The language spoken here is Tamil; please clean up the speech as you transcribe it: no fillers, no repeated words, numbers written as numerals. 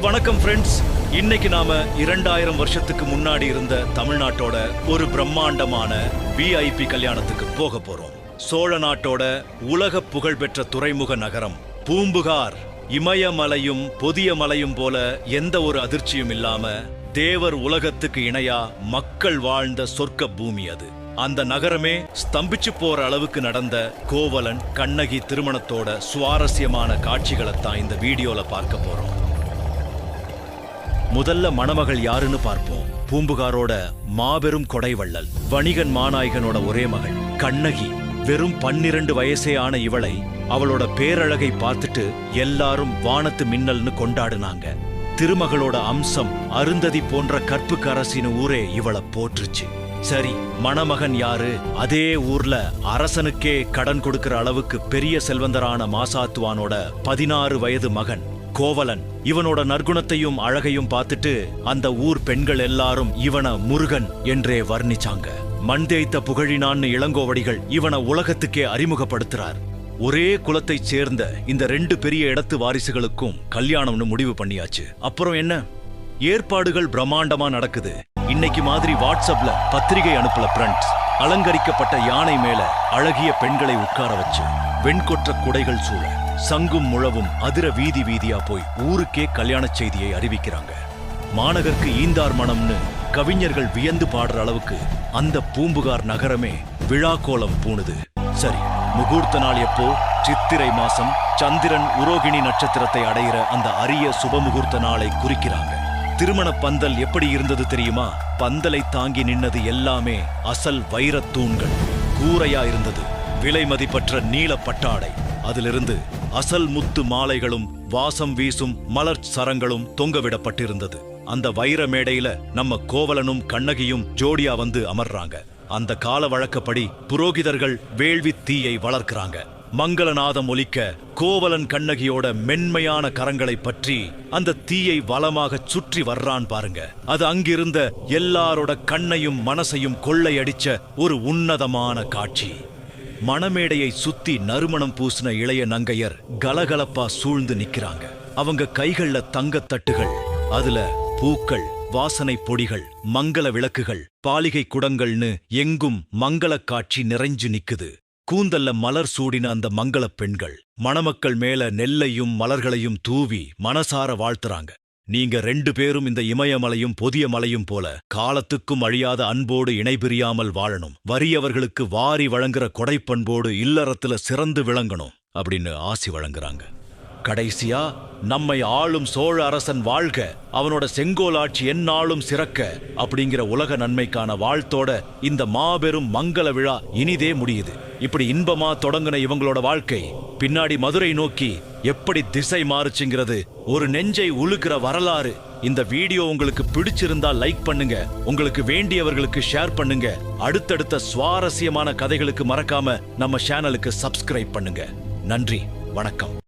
வணக்கம் ஃப்ரெண்ட்ஸ். இன்னைக்கு நாம 2000 வருஷத்துக்கு முன்னாடி இருந்த தமிழ்நாட்டோட ஒரு பிரம்மாண்டமான VIP கல்யாணத்துக்கு போக போறோம். சோழ நாட்டோட உலக புகழ்பெற்ற துறைமுக நகரம் பூம்புகார். இமயமலையும் பொதிய மலையும் போல எந்த ஒரு அதிர்ச்சியும் இல்லாம தேவர் உலகத்துக்கு இணையா மக்கள் வாழ்ந்த சொர்க்க பூமி அது. அந்த நகரமே ஸ்தம்பிச்சு போற அளவுக்கு நடந்த கோவலன் கண்ணகி திருமணத்தோட சுவாரஸ்யமான காட்சிகளைத்தான் இந்த வீடியோல பார்க்க போறோம். முதல்ல மணமகள் யாருன்னு பார்ப்போம். பூம்புகாரோட மாபெரும் கொடைவள்ளல், வணிகன் மாநாயகனோட ஒரே மகள் கண்ணகி. வெறும் 12 வயசே ஆன இவளை அவளோட பேரழகை பார்த்துட்டு எல்லாரும் வானத்து மின்னல்னு கொண்டாடுனாங்க. திருமகளோட அம்சம் அருந்ததி போன்ற கற்புக்கு அரசின் ஊரே இவளை போற்றுச்சு. சரி, மணமகன் யாரு? அதே ஊர்ல அரசனுக்கே கடன் கொடுக்கிற அளவுக்கு பெரிய செல்வந்தரான மாசாத்துவானோட 16 வயது மகன் கோவலன். இவனோட நற்குணத்தையும் அழகையும் பார்த்துட்டு அந்த ஊர் பெண்கள் எல்லாரும் இவனை முருகன் என்றே வர்ணிச்சாங்க. மண் தேய்த்த புகழினான்னு இளங்கோவடிகள் இவனை உலகத்துக்கே அறிமுகப்படுத்துறார். ஒரே குலத்தைச் சேர்ந்த இந்த 2 பெரிய இடத்து வாரிசுகளுக்கும் கல்யாணம்னு முடிவு பண்ணியாச்சு. அப்புறம் என்ன, ஏற்பாடுகள் பிரம்மாண்டமா நடக்குது. இன்னைக்கு மாதிரி வாட்ஸ்அப்ல பத்திரிகை அனுப்பல ஃப்ரெண்ட்ஸ். அலங்கரிக்கப்பட்ட யானை மேல அழகிய பெண்களை உட்கார வச்சு வெண்கொற்ற குடைகள் சூழ சங்கும் முழவும் அதிர வீதி வீதியா போய் ஊருக்கே கல்யாண செய்தியை அறிவிக்கிறாங்க. மாநகருக்கு ஈந்தார் மணம்னு கவிஞர்கள் வியந்து பாடுற அளவுக்கு அந்த பூம்புகார் நகரமே விழா கோலம் பூணுது. சரி, முகூர்த்த நாள் எப்போ? சித்திரை மாசம் சந்திரன் உரோகிணி நட்சத்திரத்தை அடைகிற அந்த அரிய சுபமுகூர்த்த நாளை குறிக்கிறாங்க. திருமண பந்தல் எப்படி இருந்தது தெரியுமா? பந்தலை தாங்கி நின்னது எல்லாமே அசல் வைரத் தூண்கள். கூரையா இருந்தது விலை மதிப்பற்ற நீல பட்டாடை. அதிலிருந்து அசல் முத்து மாலைகளும் வாசம் வீசும் மலர் சரங்களும் தொங்கவிடப்பட்டிருந்தது. அந்த வைர மேடையில நம்ம கோவலனும் கண்ணகியும் ஜோடியா வந்து அமர்றாங்க. அந்த கால வழக்கப்படி புரோகிதர்கள் வேள்வி தீயை வளர்க்கிறாங்க. மங்களநாதம் ஒலிக்க கோவலன் கண்ணகியோட மென்மையான கரங்களை பற்றி அந்த தீயை வலமாக சுற்றி வர்றான் பாருங்க. அது அங்கிருந்த எல்லாரோட கண்ணையும் மனசையும் கொள்ளையடிச்ச ஒரு உன்னதமான காட்சி. மணமேடையை சுத்தி நறுமணம் பூசின இளைய நங்கையர் கலகலப்பா சூழ்ந்து நிக்கிறாங்க. அவங்க கைகள்ல தங்கத்தட்டுகள், அதுல பூக்கள், வாசனை பொடிகள், மங்கள விளக்குகள், பாலிகை குடங்கள்னு எங்கும் மங்கள காட்சி நிறைஞ்சு நிக்குது. கூந்தல்ல மலர் சூடின அந்த மங்கள பெண்கள் மணமக்கள் மேல நெல்லையும் மலர்களையும் தூவி மனசார வாழ்த்துறாங்க. நீங்க 2 பேரும் இந்த இமயமலையும் பொதிய மலையும் போல காலத்துக்கும் அழியாத அன்போடு இணைபிரியாமல் வாழணும். வறியவர்களுக்கு வாரி வழங்குற கொடைப்பண்போடு இல்லறத்துல சிறந்து விளங்கணும் அப்படின்னு ஆசி வழங்குறாங்க. கடைசியா, நம்மை ஆளும் சோழ அரசன் வாழ்க, அவனோட செங்கோலாட்சி எந்நாளும் சிறக்க அப்படிங்கிற உலக நன்மைக்கான வாழ்த்தோட இந்த மாபெரும் மங்கள விழா இனிதே முடியுது. இப்படி இன்பமா தொடங்கின இவங்களோட வாழ்க்கை பின்னாடி மதுரை நோக்கி எப்படி திசை மாறுச்சுங்கிறது ஒரு நெஞ்சை உலுக்கிற வரலாறு. இந்த வீடியோ உங்களுக்கு பிடிச்சிருந்தா லைக் பண்ணுங்க, உங்களுக்கு வேண்டியவர்களுக்கு ஷேர் பண்ணுங்க. அடுத்தடுத்த சுவாரஸ்யமான கதைகளுக்கு மறக்காம நம்ம சேனலுக்கு சப்ஸ்கிரைப் பண்ணுங்க. நன்றி, வணக்கம்.